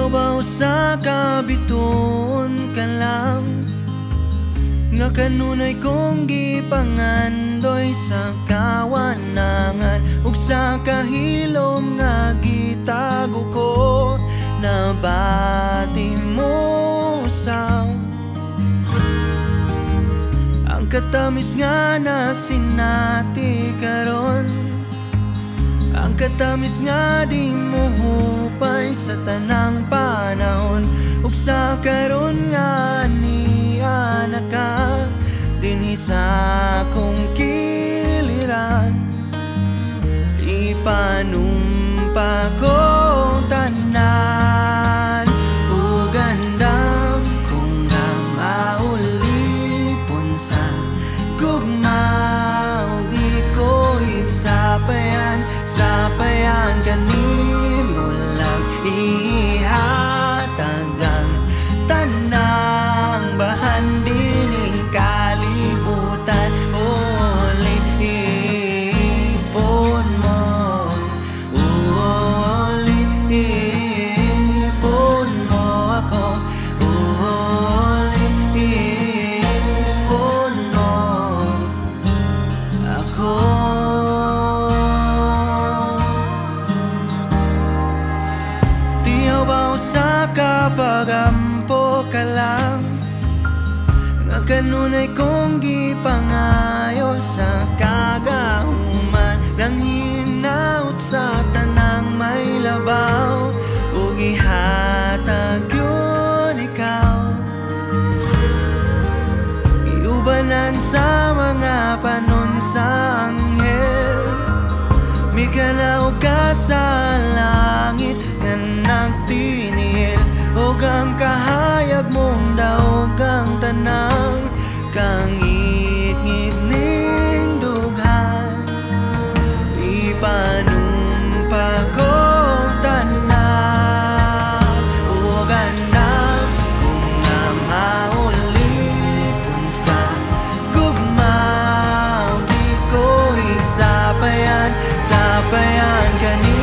Baw sa kabiton ka lang nga kanunay kong gipangandoy sa kawanangan ug sa kahilom nga gitago ko nabati mo usab ang katamis nga nasinati karon. Ang katamis nga di mo hupay sa tanang panahon ug sa karon nga niana ka dinhi sa akong kiliran ipanumpa ko tanan ug andam kung nga maulipon sa gugma di ko igsapayan sapayan kanimo lang ihatag ang tanang bahan dining kalibutan uli ipon mo uli ipon mo ako uli ipon mo ako. Sa kapagampo ka lang nga kanunay kong gipangayo sa kagahuman nang hinaut sa tanang may labaw ug ihatag yun ikaw iubanan sa mga panon sa anghel mikanaw ka sa langit nga nagtinihil ug ang kahayag mong daog ang tanang kangit-ngit ning dughan ipanumpa ko tanan ug andam kung nga maulipon sa gugma di ko igsapayan sapayan kanimo